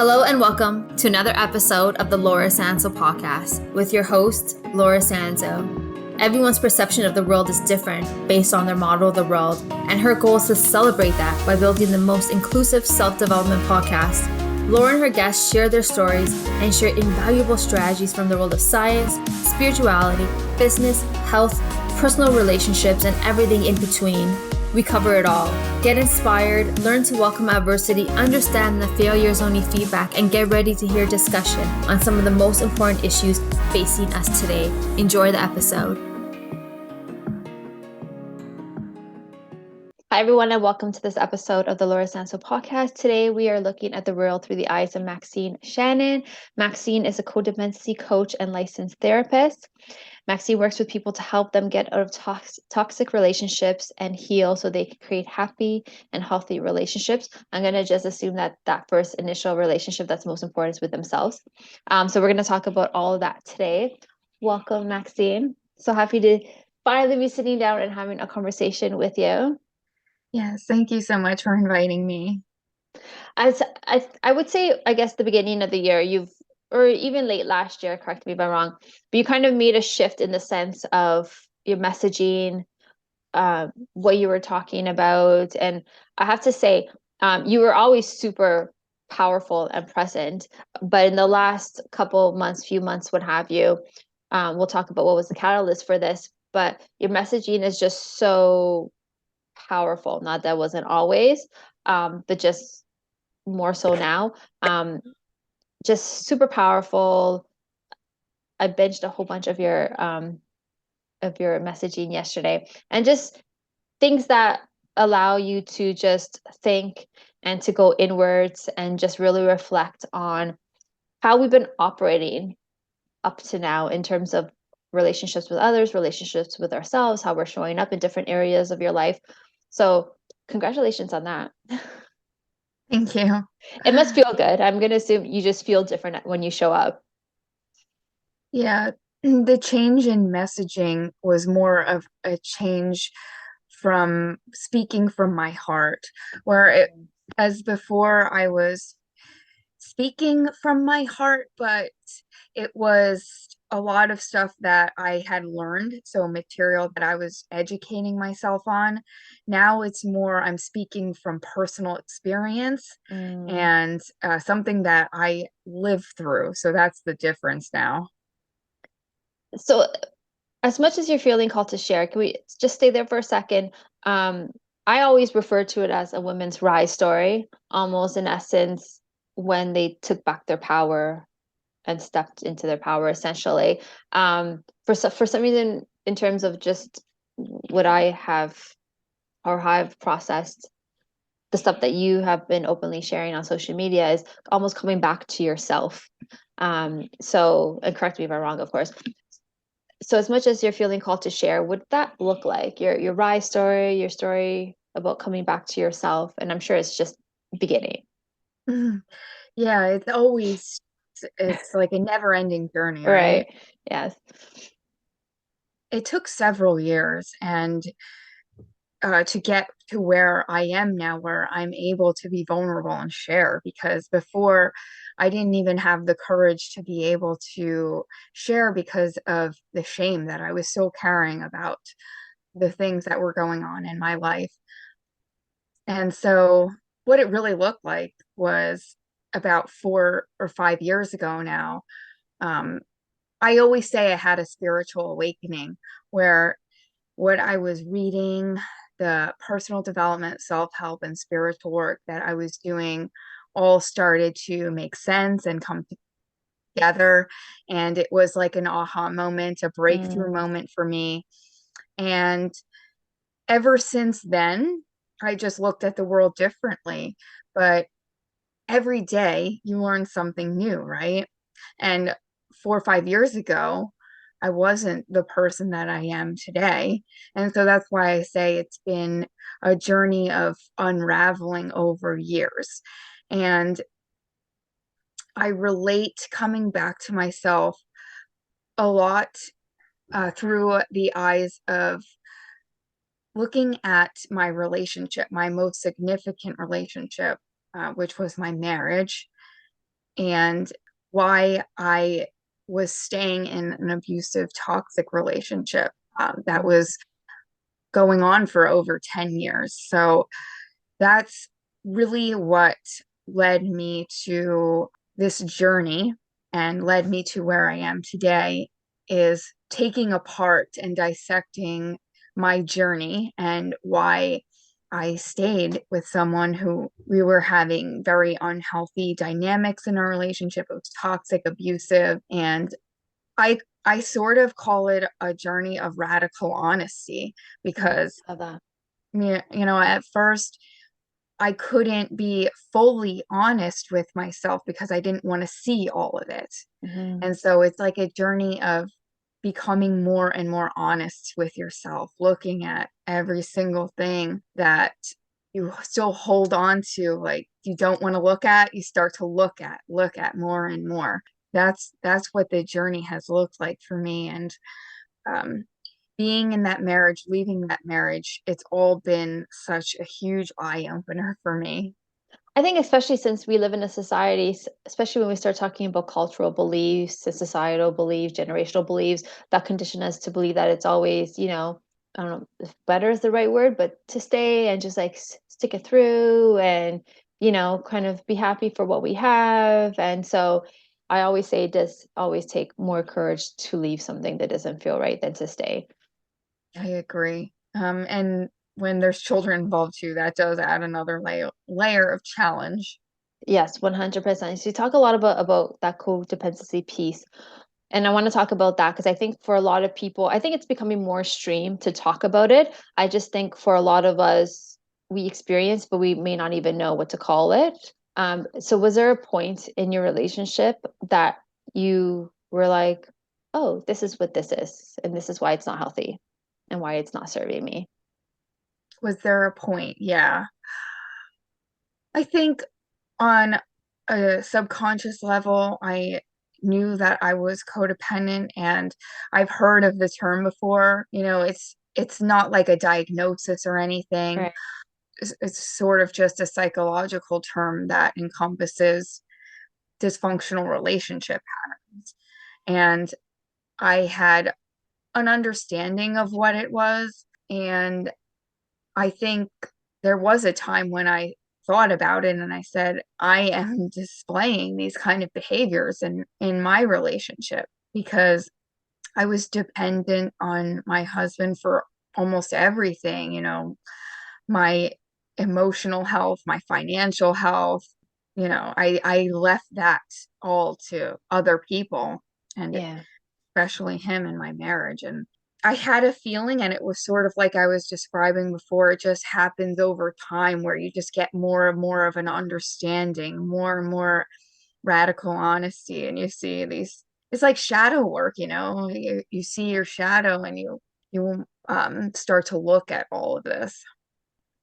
Hello and welcome to another episode of the Laura Sanzo podcast with your host, Laura Sanzo. Everyone's perception of the world is different based on their model of the world, and her goal is to celebrate that by building the most inclusive self-development podcast. Laura and her guests share their stories and share invaluable strategies from the world of science, spirituality, business, health, personal relationships, and everything in between. We cover it all. Get inspired, learn to welcome adversity, understand that failure is only feedback, and get ready to hear discussion on some of the most important issues facing us today. Enjoy the episode. Hi, everyone, and welcome to this episode of the Laura Sanso podcast. Today, we are looking at the world through the eyes of Maxine Shannon. Maxine is a codependency coach and licensed therapist. Maxine works with people to help them get out of toxic relationships and heal so they can create happy and healthy relationships. I'm going to just assume that first initial relationship that's most important is with themselves. So we're going to talk about all of that today. Welcome, Maxine. So happy to finally be sitting down and having a conversation with you. Yes, thank you so much for inviting me. As I would say, I guess the beginning of the year, or even late last year, correct me if I'm wrong, but you kind of made a shift in the sense of your messaging, what you were talking about. And I have to say, you were always super powerful and present, but in the last few months, what have you, we'll talk about what was the catalyst for this, but your messaging is just so powerful. Not that wasn't always, but just more so now. Just super powerful. I binged a whole bunch of your messaging yesterday, and just things that allow you to just think and to go inwards and just really reflect on how we've been operating up to now in terms of relationships with others, relationships with ourselves, how we're showing up in different areas of your life. So congratulations on that. Thank you. It must feel good. I'm going to assume you just feel different when you show up. Yeah, the change in messaging was more of a change from speaking from my heart, as before I was speaking from my heart, but it was a lot of stuff that I had learned, so material that I was educating myself on. Now it's more I'm speaking from personal experience and something that I live through. So that's the difference now. So as much as you're feeling called to share, can we just stay there for a second? I always refer to it as a women's rise story, almost in essence, when they took back their power and stepped into their power, essentially. For some reason, in terms of just what I have or how I've processed the stuff that you have been openly sharing on social media is almost coming back to yourself. So, and correct me if I'm wrong, of course. So as much as you're feeling called to share, what that look like? Your rise story, your story about coming back to yourself, and I'm sure it's just beginning. Yeah, it's like a never-ending journey, right? Right. Yes. It took several years and to get to where I am now, where I'm able to be vulnerable and share, because before I didn't even have the courage to be able to share because of the shame that I was still carrying about the things that were going on in my life. And so, what it really looked like was about 4 or 5 years ago now. Um, I always say I had a spiritual awakening where what I was reading, the personal development, self-help, and spiritual work that I was doing all started to make sense and come together. And it was like an aha moment, a breakthrough Mm. moment for me. And ever since then, I just looked at the world differently. But every day you learn something new, right? And 4 or 5 years ago, I wasn't the person that I am today. And so that's why I say it's been a journey of unraveling over years. And I relate coming back to myself a lot through the eyes of looking at my relationship, my most significant relationship, which was my marriage. and why I was staying in an abusive, toxic relationship that Mm. was going on for over 10 years. So that's really what led me to this journey and led me to where I am today is taking apart and dissecting my journey and why I stayed with someone who we were having very unhealthy dynamics in our relationship. It was toxic, abusive, and I sort of call it a journey of radical honesty because Love that. at first I couldn't be fully honest with myself because I didn't want to see all of it. Hmm. And so it's like a journey of becoming more and more honest with yourself, looking at every single thing that you still hold on to, like you don't want to look at, you start to look at more and more. That's what the journey has looked like for me. And um, being in that marriage, leaving that marriage, it's all been such a huge eye opener for me. I think especially since we live in a society, especially when we start talking about cultural beliefs and societal beliefs, generational beliefs, that condition us to believe that it's always, I don't know if better is the right word, but to stay and just like stick it through and, kind of be happy for what we have. And so I always say it does always take more courage to leave something that doesn't feel right than to stay. I agree. And when there's children involved too, that does add another layer of challenge. Yes, 100%. So you talk a lot about that codependency piece. And I want to talk about that because I think for a lot of people, I think it's becoming more stream to talk about it. I just think for a lot of us, we experience, but we may not even know what to call it. So was there a point in your relationship that you were like, oh, this is what this is, and this is why it's not healthy and why it's not serving me? Was there a point? Yeah. I think on a subconscious level, I knew that I was codependent and I've heard of the term before. It's not like a diagnosis or anything. Right. It's sort of just a psychological term that encompasses dysfunctional relationship patterns. And I had an understanding of what it was. And I think there was a time when I thought about it and I said, I am displaying these kind of behaviors in my relationship because I was dependent on my husband for almost everything, my emotional health, my financial health. I left that all to other people and Yeah. especially him in my marriage. And I had a feeling, and it was sort of like I was describing before, it just happens over time where you just get more and more of an understanding, more and more radical honesty, and you see these, it's like shadow work, you see your shadow and you start to look at all of this.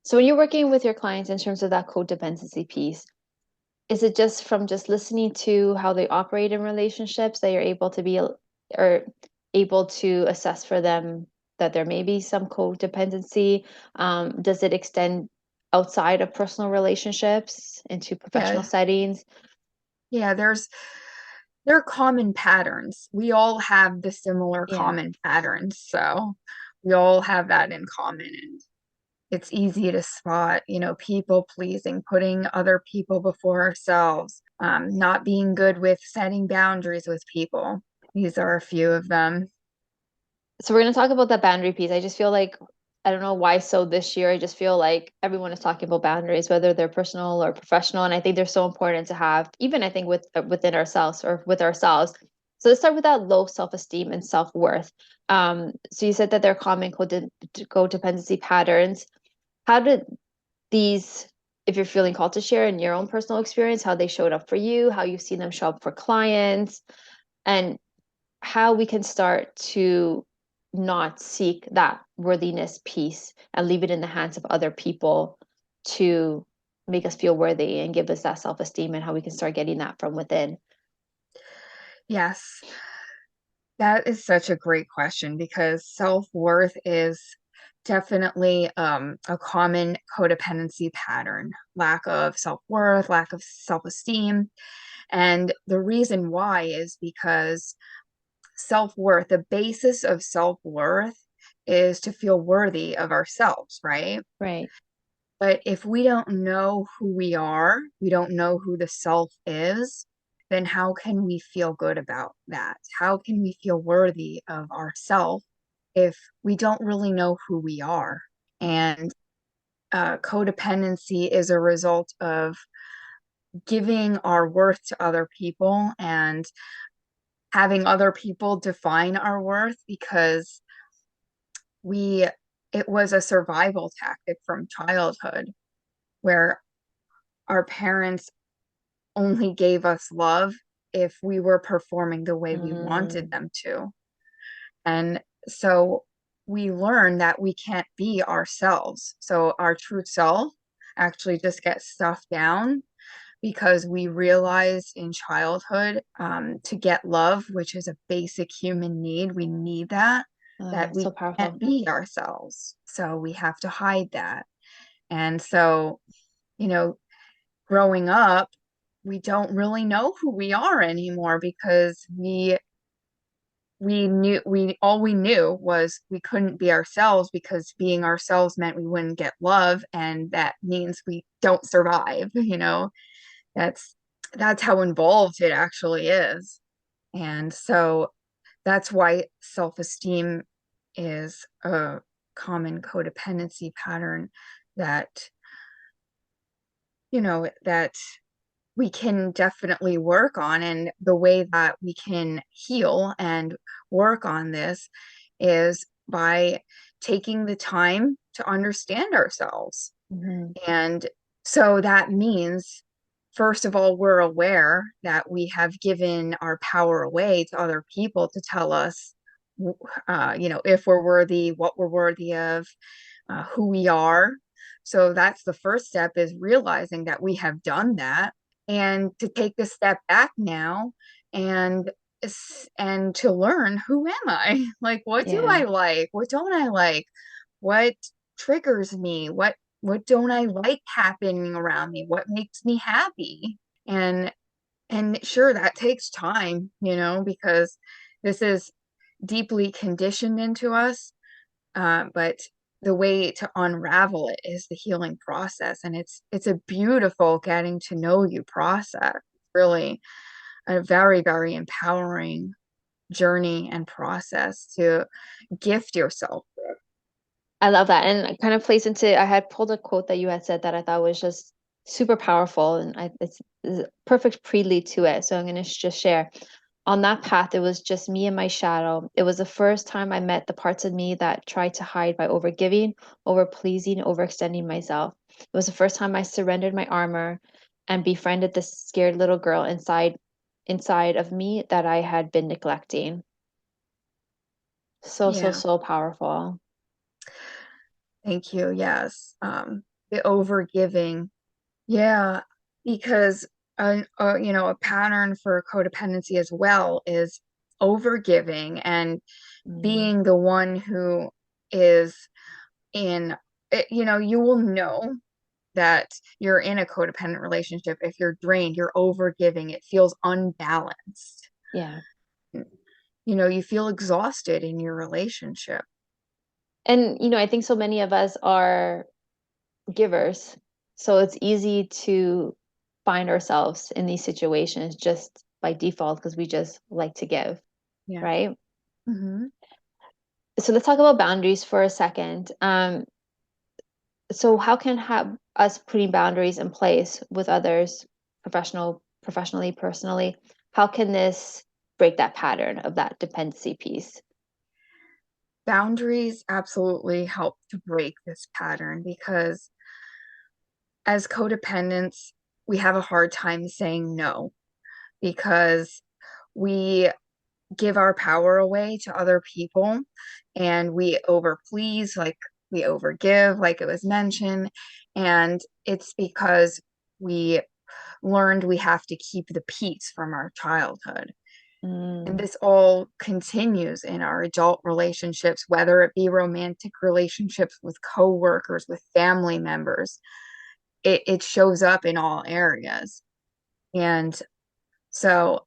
So when you're working with your clients in terms of that codependency piece, is it just from just listening to how they operate in relationships that you're able to be or able to assess for them that there may be some codependency? Does it extend outside of personal relationships into professional Yeah, settings? yeah, there are common patterns. We all have the similar Yeah. common patterns, so we all have that in common. And it's easy to spot, people pleasing, putting other people before ourselves, not being good with setting boundaries with people. These are a few of them. So we're going to talk about that boundary piece. I just feel like I don't know why so this year. I just feel like everyone is talking about boundaries, whether they're personal or professional, and I think they're so important to have, even I think within ourselves or with ourselves. So let's start with that low self-esteem and self-worth. So you said that they're common codependency patterns. How did these, if you're feeling called to share in your own personal experience, how they showed up for you, how you've seen them show up for clients, and how we can start to not seek that worthiness piece and leave it in the hands of other people to make us feel worthy and give us that self-esteem and how we can start getting that from within. Yes, that is such a great question because self-worth is definitely a common codependency pattern. Lack of self-worth, lack of self-esteem. And the reason why is because self-worth, the basis of self-worth is to feel worthy of ourselves, right? Right. But if we don't know who we are, we don't know who the self is, then how can we feel good about that? How can we feel worthy of ourself if we don't really know who we are? And codependency is a result of giving our worth to other people and having other people define our worth because we it was a survival tactic from childhood where our parents only gave us love if we were performing the way we wanted Mm, them to. And so we learn that we can't be ourselves. So our true self actually just gets stuffed down because we realize in childhood to get love, which is a basic human need, we need that so we can't powerful. be ourselves. So we have to hide that. And so, you know, growing up, we don't really know who we are anymore because we knew was we couldn't be ourselves because being ourselves meant we wouldn't get love and that means we don't survive, that's that's how involved it actually is. And so that's why self-esteem is a common codependency pattern that that we can definitely work on. And the way that we can heal and work on this is by taking the time to understand ourselves. Hmm. And so that means, first of all, we're aware that we have given our power away to other people to tell us, if we're worthy, what we're worthy of, who we are. So that's the first step is realizing that we have done that and to take a step back now and and to learn who am I? Like what do Yeah. I like? What don't I like? What triggers me? What don't I like happening around me? What makes me happy? And and sure that takes time, because this is deeply conditioned into us, but the way to unravel it is the healing process, and it's a beautiful getting to know you process. Really, a very, very empowering journey and process to gift yourself with. I love that. And it kind of plays into, I had pulled a quote that you had said that I thought was just super powerful. And it's a perfect prelude to it. So I'm going to just share. On that path, it was just me and my shadow. It was the first time I met the parts of me that tried to hide by overgiving, overpleasing, overextending myself. It was the first time I surrendered my armor and befriended this scared little girl inside of me that I had been neglecting. So, so, Yeah, so powerful. thank you. Yes. The overgiving. Yeah, because a pattern for codependency as well is overgiving and Mm, being the one who is in you will know that you're in a codependent relationship if you're drained, you're overgiving, it feels unbalanced. yeah. You feel exhausted in your relationship. And, I think so many of us are givers. So it's easy to find ourselves in these situations just by default because we just like to give, Yeah. right? Hmm. So let's talk about boundaries for a second. So how can have us putting boundaries in place with others, professionally, personally, how can this break that pattern of that dependency piece? Boundaries absolutely help to break this pattern because as codependents, we have a hard time saying no because we give our power away to other people and we overplease, like we overgive, like it was mentioned. And it's because we learned we have to keep the peace from our childhood. And Mm, this all continues in our adult relationships, whether it be romantic relationships with coworkers, with family members. It shows up in all areas. And So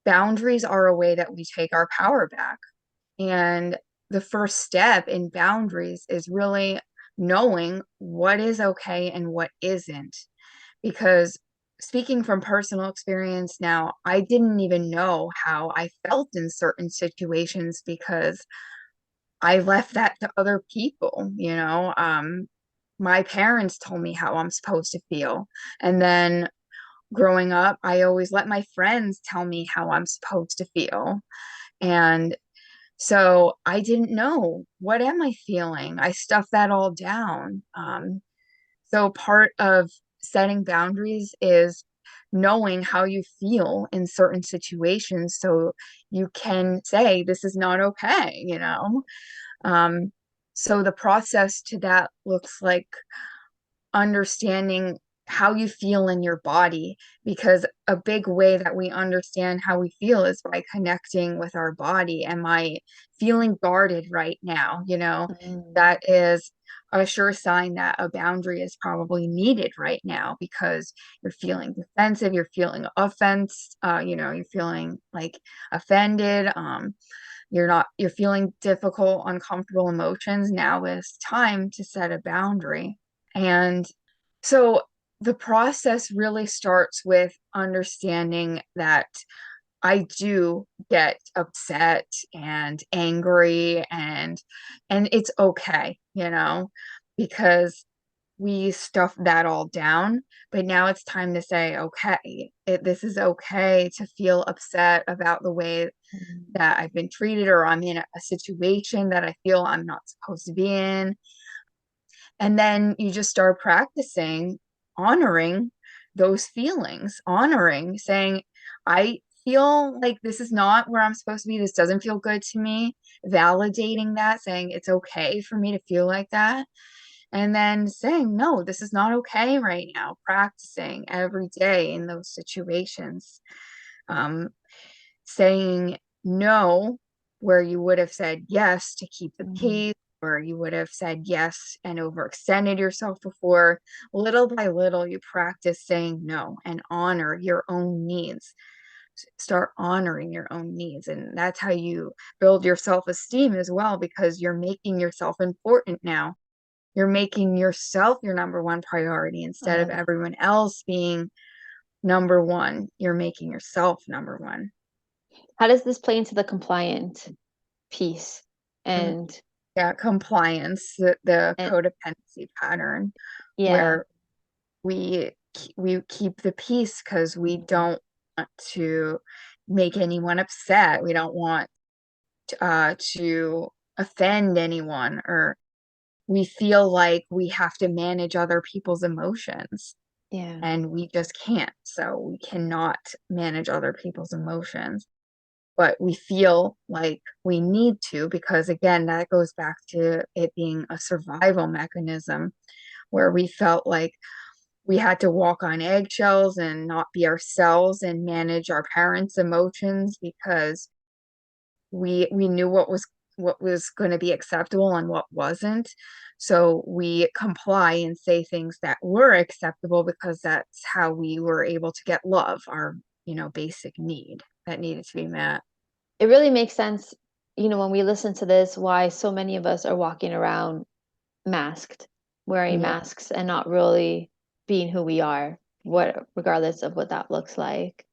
boundaries are a way that we take our power back. And the first step in boundaries is really knowing what is okay and what isn't. Because speaking from personal experience now, I didn't even know how I felt in certain situations because I left that to other people, you know. My parents told me how I'm supposed to feel. And then growing up, I always let my friends tell me how I'm supposed to feel. And so I didn't know, what am I feeling? I stuffed that all down. So part of setting boundaries is knowing how you feel in certain situations so you can say, this is not okay, you know? Um, so the process to that looks like understanding how you feel in your body, because a big way that we understand how we feel is by connecting with our body. Am I feeling guarded right now? You know, Mm, that is a sure sign that a boundary is probably needed right now because you're feeling defensive, you're feeling offense, you know, you're feeling like offended, you're feeling difficult, uncomfortable emotions. Now is time to set a boundary. And so the process really starts with understanding that I do get upset and angry, and it's okay, you know, because we stuffed that all down. But now it's time to say, okay, this is okay to feel upset about the way mm, that I've been treated, or I'm in a situation that I feel I'm not supposed to be in. And then you just start practicing honoring those feelings, honoring, saying, I feel like this is not where I'm supposed to be. This doesn't feel good to me. Validating that, saying it's okay for me to feel like that. And then saying, no, this is not okay right now. Practicing every day in those situations. Um, Saying no where you would have said yes to keep the mm. peace, or you would have said yes and overextended yourself before. Little by little, you practice saying no and honor your own needs. Start honoring your own needs. And that's how you build your self esteem as well, because you're making yourself important now. You're making yourself your number one priority I instead of love that. everyone else being number one. You're making yourself number one. How does this play into the compliant piece? And Yeah, compliance, the and codependency pattern yeah. where we keep the peace because we Mm, don't want to make anyone upset. We don't want to offend anyone, or we feel like we have to manage other people's emotions, yeah. and we just can't. So we cannot manage other people's emotions, but we feel like we need to, because again, that goes back to it being a survival mechanism where we felt like we had to walk on eggshells and not be ourselves and manage our parents' emotions because we knew what was going to be acceptable and what wasn't. So we comply and say things that were acceptable because that's how we were able to get love, our, you know, basic need that needed to be met. It really makes sense, when we listen to this, why so many of us are walking around masked, wearing Yeah. masks and not really being who we are, what regardless of what that looks like.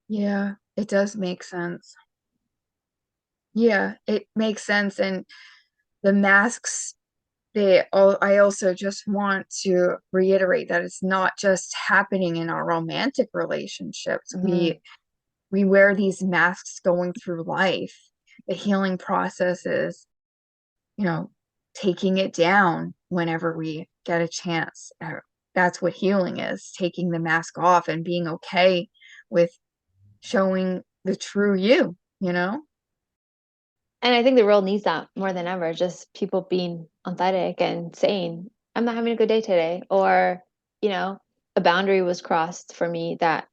Yeah, it does make sense. Yeah, it makes sense. And the masks, I also just want to reiterate that it's not just happening in our romantic relationships. Hmm. We wear these masks going through life. The healing process is, you know, taking it down whenever we get a chance. That's what healing is, taking the mask off and being okay with showing the true you, you know? And I think the world needs that more than ever, just people being authentic and saying, I'm not having a good day today, or, you know, a boundary was crossed for me that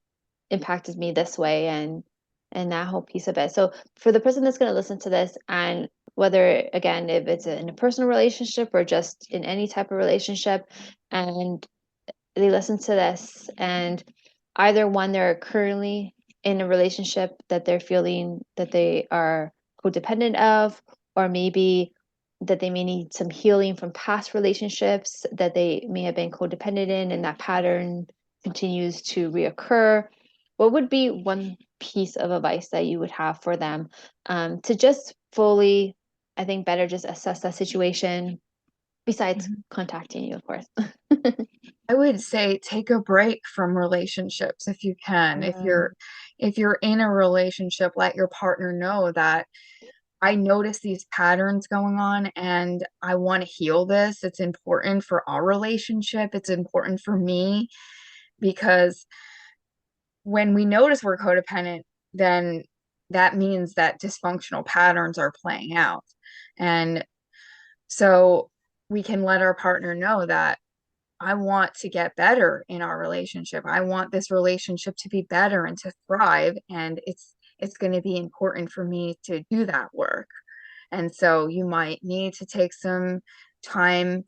impacted me this way, and that whole piece of it. So for the person that's going to listen to this, and whether again if it's in a personal relationship or just in any type of relationship, and they listen to this, and either one, they're currently in a relationship that they're feeling that they are codependent of, or maybe that they may need some healing from past relationships that they may have been codependent in, and that pattern continues to reoccur. What would be one piece of advice that you would have for them to just fully, I think, better just assess that situation besides Mhm. contacting you, of course? I would say take a break from relationships if you can. Mm, If you're in a relationship, let your partner know that I notice these patterns going on and I want to heal this. It's important for our relationship. It's important for me because when we notice we're codependent, then that means that dysfunctional patterns are playing out. And so we can let our partner know that I want to get better in our relationship. I want this relationship to be better and to thrive. And it's going to be important for me to do that work. And so you might need to take some time,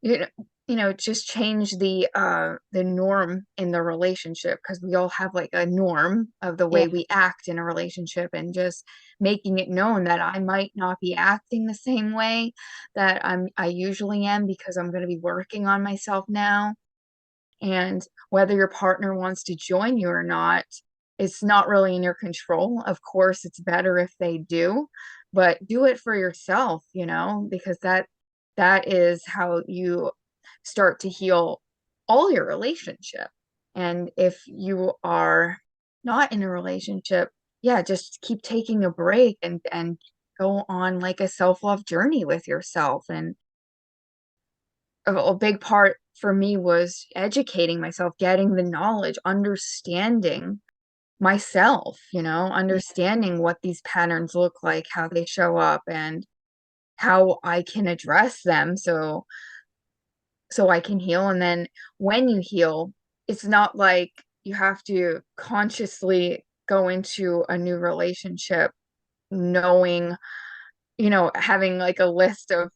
you know, just change the norm in the relationship because we all have like a norm of the yeah. way we act in a relationship and just making it known that I might not be acting the same way that I usually am because I'm going to be working on myself now. And whether your partner wants to join you or not, it's not really in your control. Of course, it's better if they do, but do it for yourself, because that is how you start to heal all your relationship. And if you are not in a relationship, yeah, just keep taking a break and go on like a self-love journey with yourself. And a big part for me was educating myself, getting the knowledge, understanding myself, understanding what these patterns look like, how they show up, and how I can address them so I can heal. And then when you heal, it's not like you have to consciously go into a new relationship knowing, having like a list of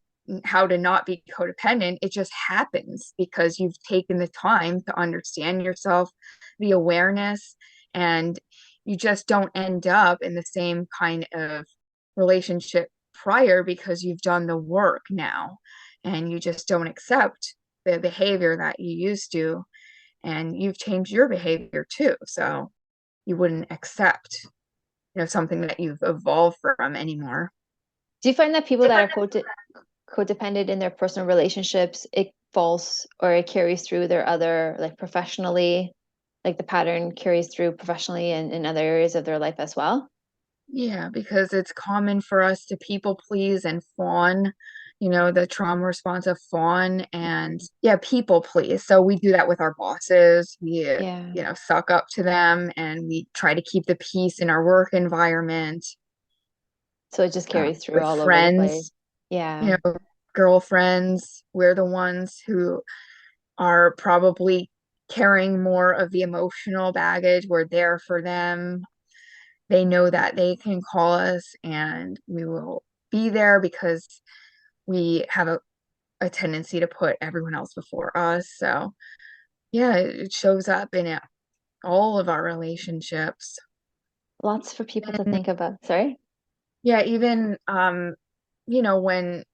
how to not be codependent. It just happens because you've taken the time to understand yourself, the awareness, and you just don't end up in the same kind of relationship prior because you've done the work now and you just don't accept the behavior that you used to, and you've changed your behavior too. So you wouldn't accept, something that you've evolved from anymore. Do you find that people that are codependent in their personal relationships, it falls or it carries through their other, like professionally, like the pattern carries through professionally and in other areas of their life as well? Yeah, because it's common for us to people please and fawn, the trauma response of fawn and yeah, people please. So we do that with our bosses. We, Yeah. suck up to them and we try to keep the peace in our work environment. So it just carries through With all over the place. friends, Yeah. girlfriends, we're the ones who are probably carrying more of the emotional baggage. We're there for them. They know that they can call us and we will be there because we have a tendency to put everyone else before us. So, yeah, it shows up in all of our relationships. Lots for people to And think about. Sorry? yeah, even when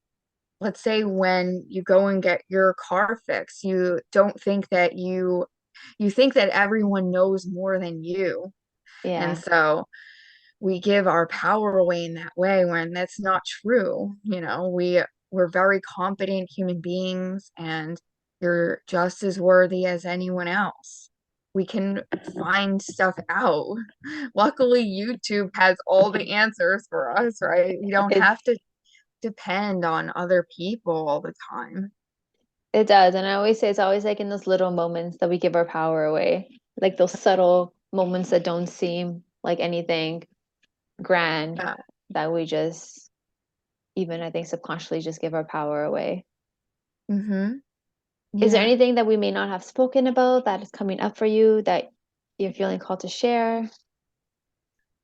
let's say when you go and get your car fixed, you don't think that you think that everyone knows more than you. And Yeah. so we give our power away in that way when that's not true. We're very competent human beings and you're just as worthy as anyone else. We can find stuff out. Luckily, YouTube has all the answers for us, right? We don't It have to depend on other people all the time. it does. And I always say it's always like in those little moments that we give our power away. Like those subtle moments that don't seem like anything grand Yeah. that we just even I think subconsciously just give our power away. Mm-hmm. Is there Yeah. anything that we may not have spoken about that is coming up for you that you're feeling called to share?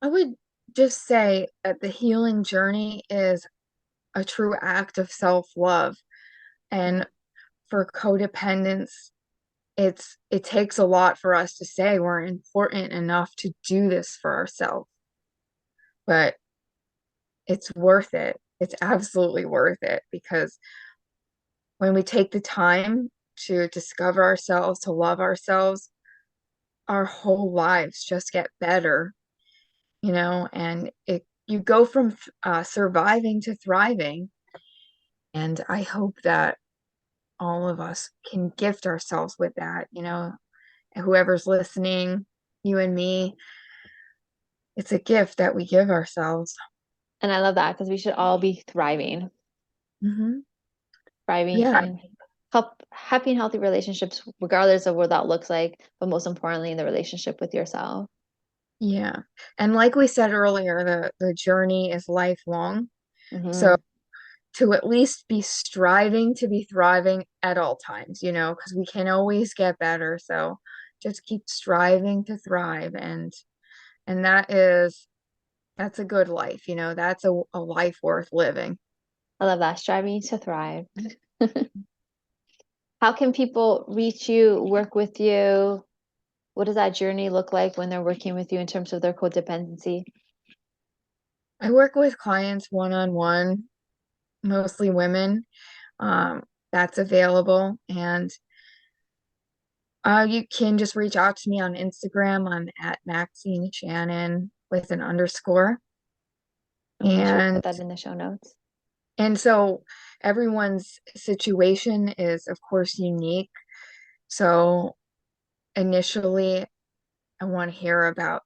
I would just say that the healing journey is a true act of self-love. Mm, And for codependence, it takes a lot for us to say we're important enough to do this for ourselves, but it's worth it. It's absolutely worth it, because when we take the time to discover ourselves, to love ourselves, our whole lives just get better, and you go from surviving to thriving. And I hope that all of us can gift ourselves with that, whoever's listening, you and me, it's a gift that we give ourselves. And I love that because we should all be Hmm. thriving Yeah, in help happy and healthy relationships, regardless of what that looks like, but most importantly, in the relationship with yourself. yeah. And like we said earlier, the journey is lifelong. So Hmm. to at least be striving to be thriving at all times, because we can always get better. So just keep striving to thrive, and that's a good life, that's a life worth living. I love that, striving to thrive. How can people reach you, work with you? What does that journey look like when they're working with you in terms of their codependency? I work with clients one-on-one, mostly women. That's available. And you can just reach out to me on Instagram. I'm at Maxine Shannon with an underscore. I'll make sure to And put that in the show notes. so everyone's situation is, of course, unique. So initially, I want to hear about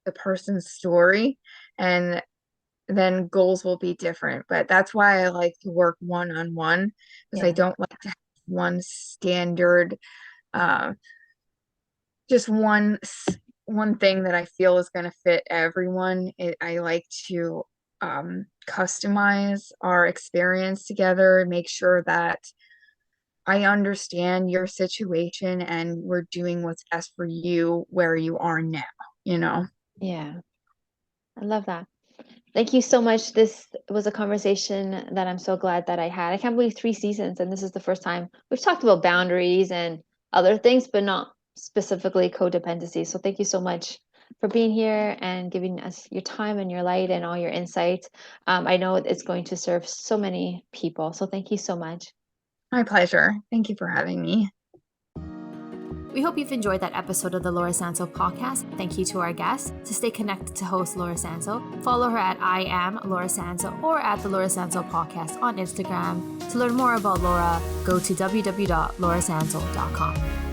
the person's story, and then goals will be different. But that's why I like to work one-on-one, because I Yeah, don't like to have one standard, uh, just one thing that I feel is going to fit everyone. I like to customize our experience together, make sure that I understand your situation and we're doing what's best for you where you are now, you know. yeah, I love that. Thank you so much. This was a conversation that I'm so glad that I had. I can't believe 3 seasons, and this is the first time we've talked about boundaries and other things, but not specifically codependency. So thank you so much for being here and giving us your time and your light and all your insights. I know it's going to serve so many people. So thank you so much. My pleasure. Thank you for having me. We hope you've enjoyed that episode of the Laura Sanso podcast. Thank you to our guests. To stay connected to host Laura Sanso, follow her at I am Laura Sanso or at the Laura Sanso podcast on Instagram. To learn more about Laura, go to www.laurasanso.com.